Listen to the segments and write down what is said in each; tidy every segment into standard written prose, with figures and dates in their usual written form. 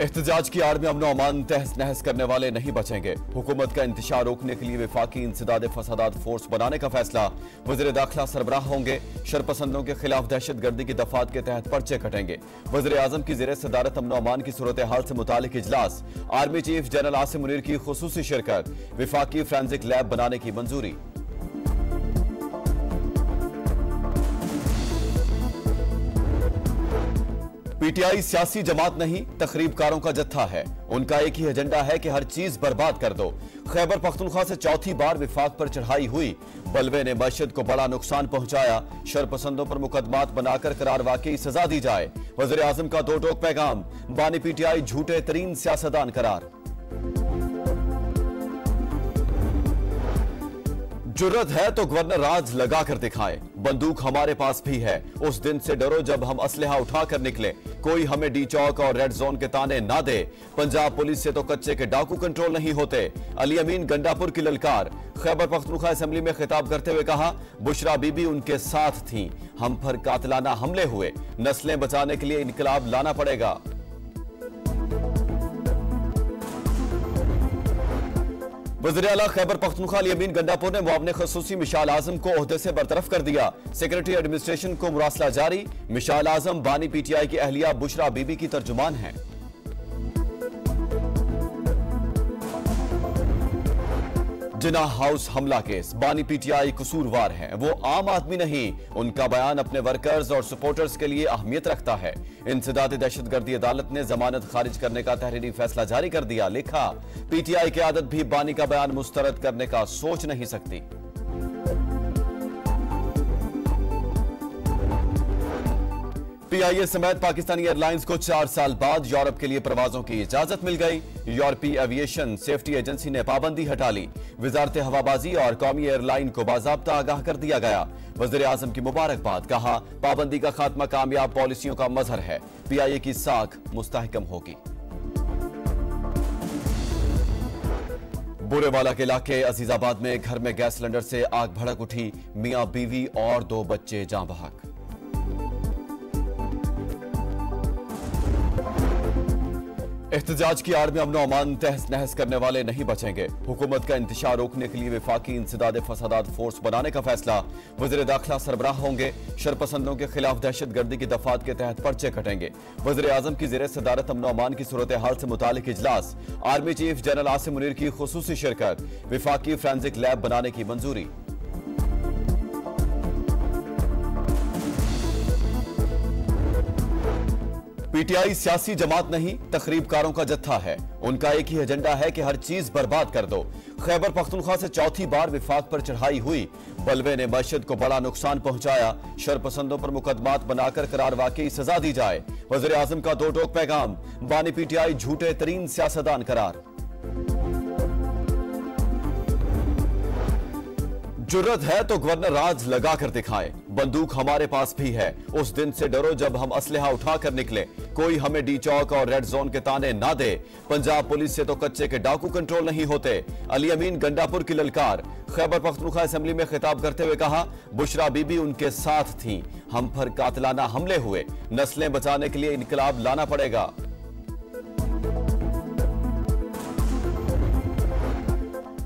एहतजाज की आड़ में अमन अमान तहस नहस करने वाले नहीं बचेंगे। हुकूमत का इंतशार रोकने के लिए वफाकी इंसदाद फसादात फोर्स बनाने का फैसला। वज़ीर दाखिला सरबराह होंगे। शरपसंदों के खिलाफ दहशतगर्दी की दफात के तहत पर्चे कटेंगे। वज़ीर आज़म की ज़ेर सदारत अमन अमान की सूरत हाल से मुतालिक इजलास। Army chief general Asim Munir की खुसूसी शिरकत। वफाकी फोरेंसिक लैब बनाने की मंजूरी। पीटीआई सियासी जमात नहीं, तखरीबकारों का जत्था है। उनका एक ही एजेंडा है कि हर चीज बर्बाद कर दो। खैबर पख्तूनख्वा से चौथी बार विफाक पर चढ़ाई हुई। बलवे ने मस्जिद को बड़ा नुकसान पहुंचाया। शरपसंदों पर मुकदमात बनाकर करार वाकई सजा दी जाए। वज़ीर आज़म का दो टोक पैगाम। बानी पीटीआई झूठे तरीन सियासतदान करार। जुर्रत है तो गवर्नर राज लगा कर दिखाए। बंदूक हमारे पास भी है। उस दिन से डरो जब हम असलहा उठाकर निकले। कोई हमें डी चौक और रेड जोन के ताने ना दे। पंजाब पुलिस से तो कच्चे के डाकू कंट्रोल नहीं होते। अली अमीन गंडापुर की ललकार। खैबर पख्तूनख्वा असेंबली में खिताब करते हुए कहा, बुशरा बीबी उनके साथ थीं। हम पर कातिलाना हमले हुए। नस्लें बचाने के लिए इनकलाब लाना पड़ेगा। वज़ीर आला खैबर पख्तूनख्वा अली अमीन गंडापुर ने मुआविन खसूसी मिशाल आजम को ओहदे से बरतरफ कर दिया। सेक्रेटरी एडमिनिस्ट्रेशन को मुरासला जारी। मिशाल आजम बानी पीटीआई की अहलिया बुशरा बीबी की तर्जुमान हैं। जिना हाउस हमला केस। बानी पीटीआई कसूरवार है। वो आम आदमी नहीं। उनका बयान अपने वर्कर्स और सपोर्टर्स के लिए अहमियत रखता है। इंसदाद दहशतगर्दी अदालत ने जमानत खारिज करने का तहरीरी फैसला जारी कर दिया। लिखा, पीटीआई की आदत भी बानी का बयान मुस्तरद करने का सोच नहीं सकती। पीआईए समेत पाकिस्तानी एयरलाइंस को 4 साल बाद यूरोप के लिए प्रवाजों की इजाजत मिल गई। यूरोपीय एविएशन सेफ्टी एजेंसी ने पाबंदी हटा ली। वजारत हवाबाजी और कौमी एयरलाइन को बाज़ाब्ता आगाह कर दिया गया। वज़ीर आज़म की मुबारकबाद। कहा, पाबंदी का खात्मा कामयाब पॉलिसियों का मजहर है। पीआईए की साख मुस्तहकम होगी। बुरेवाला के इलाके अजीजाबाद में घर में गैस सिलेंडर से आग भड़क उठी। मियां बीवी और 2 बच्चे जाँ बहक। एहतजाज की आड़ में अमन अमान तहस नहस करने वाले नहीं बचेंगे। हुकूमत का इंतशार रोकने के लिए वफाकी इंसदाद फसादात फोर्स बनाने का फैसला। वज़ीर दाखिला सरबराह होंगे। शरपसंदों के खिलाफ दहशतगर्दी की दफात के तहत पर्चे कटेंगे। वज़ीर आज़म की ज़ेर सदारत अमन अमान की सूरत हाल से मुतालिक इजलास। Army chief general Asim Munir की खुसूसी शिरकत। वफाकी फोरेंसिक लैब बनाने की मंजूरी। पीटीआई सियासी जमात नहीं, तखरीबकारों का जत्था है। उनका एक ही एजेंडा है कि हर चीज बर्बाद कर दो। खैबर पख्तूनख्वा से चौथी बार विफाक पर चढ़ाई हुई। बलवे ने मस्जिद को बड़ा नुकसान पहुंचाया। शरपसंदों पर मुकदमात बनाकर करार वाकई सजा दी जाए। वज़ीर आज़म का दो टोक पैगाम। बानी पीटीआई झूठे तरीन सियासतदान करार। जुर्रत है तो गवर्नर राज लगा कर दिखाए। बंदूक हमारे पास भी है। उस दिन से डरो जब हम असलहा उठाकर निकले। कोई हमें डी चौक और रेड जोन के ताने ना दे। पंजाब पुलिस से तो कच्चे के डाकू कंट्रोल नहीं होते। अली अमीन गंडापुर की ललकार। खैबर पख्तूनख्वा असेंबली में खिताब करते हुए कहा, बुशरा बीबी उनके साथ थीं। हम पर कातिलाना हमले हुए। नस्लें बचाने के लिए इनकलाब लाना पड़ेगा।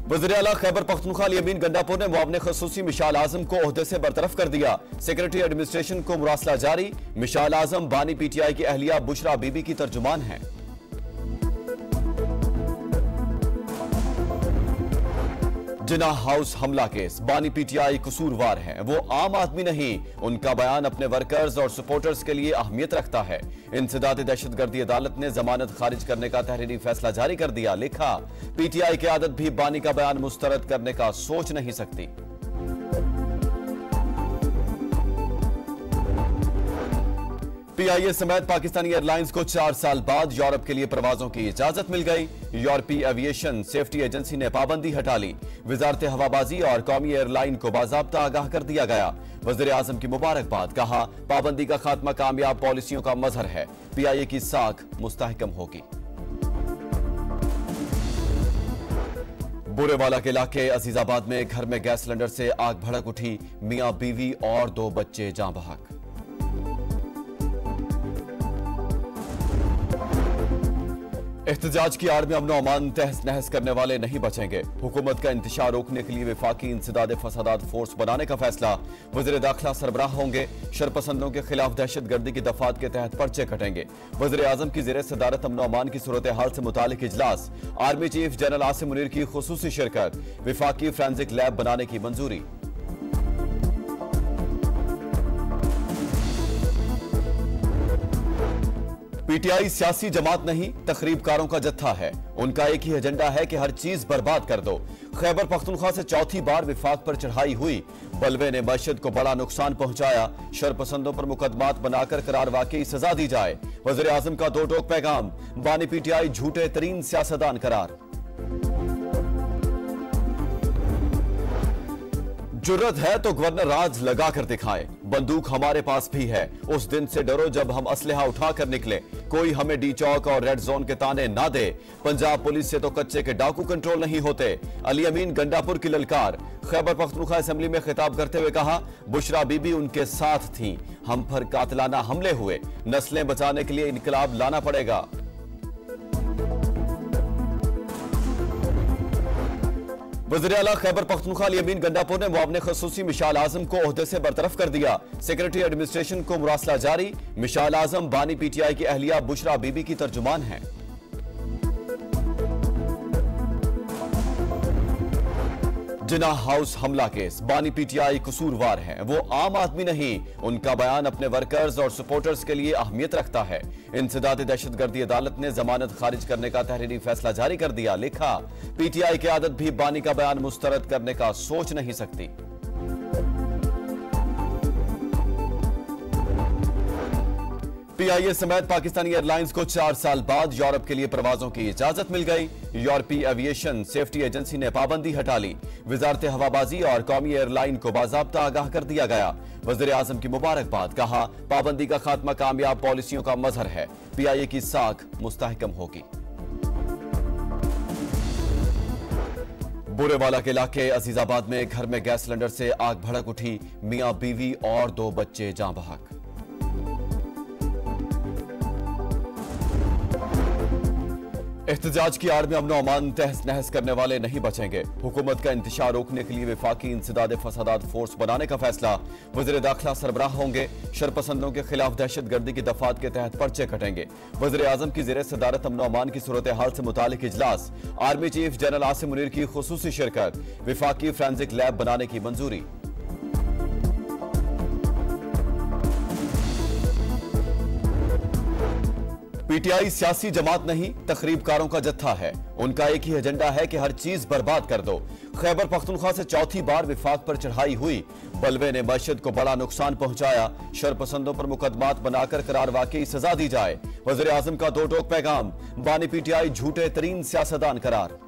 वज़ीर आला खैबर पख्तूनख्वा अली अमीन गंडापुर ने मुआविन खसूसी मिशाल आजम को ओहदे से बरतरफ कर दिया। सेक्रेटरी एडमिनिस्ट्रेशन को मुरासला जारी। मिशाल आजम बानी पीटीआई की अहलिया बुशरा बीबी की तर्जुमान हैं। जिना हाउस हमला केस। बानी पीटीआई कसूरवार है। वो आम आदमी नहीं। उनका बयान अपने वर्कर्स और सपोर्टर्स के लिए अहमियत रखता है। इंसदाद दहशतगर्दी अदालत ने जमानत खारिज करने का तहरीरी फैसला जारी कर दिया। लिखा, पीटीआई की आदत भी बानी का बयान मुस्तरद करने का सोच नहीं सकती। पीआईए समेत पाकिस्तानी एयरलाइंस को 4 साल बाद यूरोप के लिए प्रवाजों की इजाजत मिल गई। यूरोपीय एविएशन सेफ्टी एजेंसी ने पाबंदी हटा ली। वजारत हवाबाजी और कौमी एयरलाइन को बाज़ाब्ता आगाह कर दिया गया। वज़ीर आज़म की मुबारकबाद। कहा, पाबंदी का खात्मा कामयाब पॉलिसियों का मजहर है। पीआईए की साख मुस्तहकम होगी। बुरेवाला के इलाके अजीजाबाद में घर में गैस सिलेंडर से आग भड़क उठी। मियां बीवी और 2 बच्चे जाँ बहक। एहतजाज की आड़ में अमन अमान तहस नहस करने वाले नहीं बचेंगे। हुकूमत का इंतशार रोकने के लिए वफाकी इंसदाद फसादात फोर्स बनाने का फैसला। वज़ीर दाखिला सरबराह होंगे। शरपसंदों के खिलाफ दहशत गर्दी की दफात के तहत पर्चे कटेंगे। वज़ीर आज़म की ज़ेर सदारत अमन अमान की सूरत हाल से मुतालिक इजलास। Army chief general Asim Munir की खुसूसी शिरकत। वफाकी फोरेंसिक लैब बनाने की मंजूरी। पीटीआई सियासी जमात नहीं, तखरीबकारों का जत्था है। उनका एक ही एजेंडा है कि हर चीज बर्बाद कर दो। खैबर पख्तूनख्वा से चौथी बार विफाक पर चढ़ाई हुई। बलवे ने मस्जिद को बड़ा नुकसान पहुंचाया। शरपसंदों पर मुकदमात बनाकर करार वाकई सजा दी जाए। वज़ीर आज़म का दो टोक पैगाम। बानी पीटीआई झूठे तरीन सियासतदान करार। जुर्रत है तो गवर्नर राज लगा कर दिखाएं। बंदूक हमारे पास भी है। उस दिन से डरो जब हम असलहा उठाकर निकले। कोई हमें डी चौक और रेड जोन के ताने ना दे। पंजाब पुलिस से तो कच्चे के डाकू कंट्रोल नहीं होते। अली अमीन गंडापुर की ललकार। खैबर पख्तूनख्वा असेंबली में खिताब करते हुए कहा, बुशरा बीबी उनके साथ थीं। हम पर कातिलाना हमले हुए। नस्लें बचाने के लिए इनकलाब लाना पड़ेगा। वज़ीर आला खैबर पख्तूनख्वा अली अमीन गंडापुर ने मुआविन ख़ुसूसी मिशाल आज़म को ओहदे से बरतरफ कर दिया। सेक्रेटरी एडमिनिस्ट्रेशन को मुरासला जारी। मिशाल आज़म बानी पीटीआई की अहलिया बुशरा बीबी की तर्जुमान हैं। जिना हाउस हमला केस। बानी पीटीआई कसूरवार है। वो आम आदमी नहीं। उनका बयान अपने वर्कर्स और सपोर्टर्स के लिए अहमियत रखता है। इंसदाद दहशतगर्दी अदालत ने जमानत खारिज करने का तहरीरी फैसला जारी कर दिया। लिखा, पीटीआई की आदत भी बानी का बयान मुस्तरद करने का सोच नहीं सकती। पीआईए समेत पाकिस्तानी एयरलाइंस को 4 साल बाद यूरोप के लिए प्रवाजों की इजाजत मिल गई। यूरोपीय एविएशन सेफ्टी एजेंसी ने पाबंदी हटा ली। वजारत हवाबाजी और कौमी एयरलाइन को बाज़ाब्ता आगाह कर दिया गया। वज़ीर आज़म की मुबारकबाद। कहा, पाबंदी का खात्मा कामयाब पॉलिसियों का मजहर है। पीआईए की साख मुस्तहकम होगी। बुरेवाला के इलाके अजीजाबाद में घर में गैस सिलेंडर से आग भड़क उठी। मियां बीवी और 2 बच्चे जाँ बहक। एहतजाज की आड़ में अमन अमान तहस नहस करने वाले नहीं बचेंगे। हुकूमत का इंतशार रोकने के लिए वफाकी इंसदाद फसादात फोर्स बनाने का फैसला। वज़ीर दाखिला सरबराह होंगे। शरपसंदों के खिलाफ दहशत गर्दी की दफात के तहत पर्चे कटेंगे। वज़ीर आज़म की ज़ेर सदारत अमन अमान की सूरत हाल से मुतालिक इजलास। Army chief general Asim Munir की खुसूसी शिरकत। वफाकी फोरेंसिक लैब बनाने की मंजूरी। पीटीआई सियासी जमात नहीं, तखरीबकारों का जत्था है। उनका एक ही एजेंडा है कि हर चीज बर्बाद कर दो। खैबर पख्तूनख्वा से चौथी बार विफाक पर चढ़ाई हुई। बलवे ने मस्जिद को बड़ा नुकसान पहुंचाया। शरपसंदों पर मुकदमात बनाकर करार वाकई सजा दी जाए। वज़ीर आज़म का दो टोक पैगाम। बानी पीटीआई झूठे तरीन सियासतदान करार।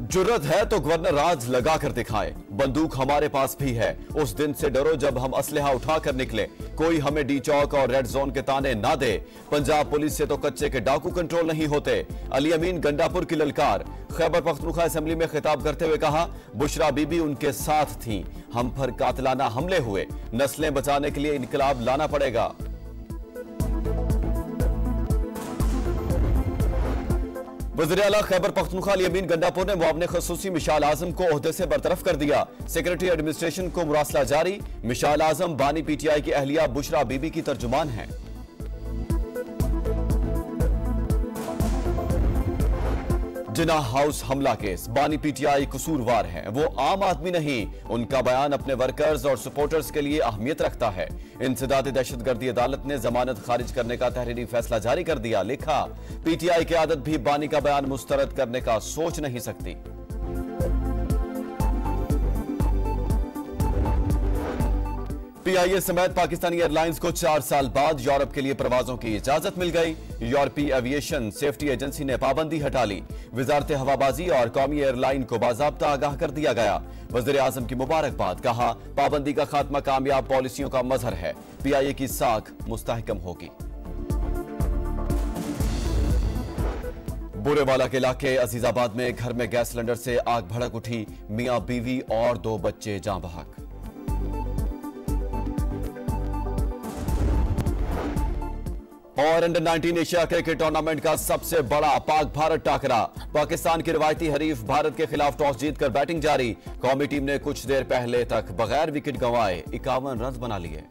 जुर्रत है तो गवर्नर राज लगा कर दिखाएं। बंदूक हमारे पास भी है। उस दिन से डरो जब हम असलहा उठाकर निकले। कोई हमें डी चौक और रेड जोन के ताने ना दे। पंजाब पुलिस से तो कच्चे के डाकू कंट्रोल नहीं होते। अली अमीन गंडापुर की ललकार। खैबर पख्तूनख्वा असेंबली में खिताब करते हुए कहा, बुशरा बीबी उनके साथ थीं। हम पर कातिलाना हमले हुए। नस्लें बचाने के लिए इनकलाब लाना पड़ेगा। वज़ीर आला खैबर पख्तूनख्वा अली अमीन गंडापुर ने मुआविन ख़ुसूसी मिशाल आज़म को ओहदे से बरतरफ कर दिया। सेक्रेटरी एडमिनिस्ट्रेशन को मुरासला जारी। मिशाल आज़म बानी पीटीआई की अहलिया बुशरा बीबी की तर्जुमान हैं। जिना हाउस हमला केस। बानी पीटीआई कसूरवार है। वो आम आदमी नहीं। उनका बयान अपने वर्कर्स और सपोर्टर्स के लिए अहमियत रखता है। इंसदाद दहशतगर्दी अदालत ने जमानत खारिज करने का तहरीरी फैसला जारी कर दिया। लिखा, पीटीआई की आदत भी बानी का बयान मुस्तरद करने का सोच नहीं सकती। पीआईए समेत पाकिस्तानी एयरलाइंस को 4 साल बाद यूरोप के लिए प्रवाजों की इजाजत मिल गई। यूरोपीय एविएशन सेफ्टी एजेंसी ने पाबंदी हटा ली। वजारत हवाबाजी और कौमी एयरलाइन को बाज़ाब्ता आगाह कर दिया गया। वज़ीर आज़म की मुबारकबाद। कहा, पाबंदी का खात्मा कामयाब पॉलिसियों का मजहर है। पीआईए की साख मुस्तहकम होगी। बुरेवाला के इलाके अजीजाबाद में घर में गैस सिलेंडर से आग भड़क उठी। मियां बीवी और 2 बच्चे जाँ बहक। और अंडर 19 एशिया क्रिकेट टूर्नामेंट का सबसे बड़ा पाक भारत टाकरा। पाकिस्तान की रिवायती हरीफ भारत के खिलाफ टॉस जीतकर बैटिंग जारी। कौमी टीम ने कुछ देर पहले तक बगैर विकेट गंवाए 51 रन बना लिए।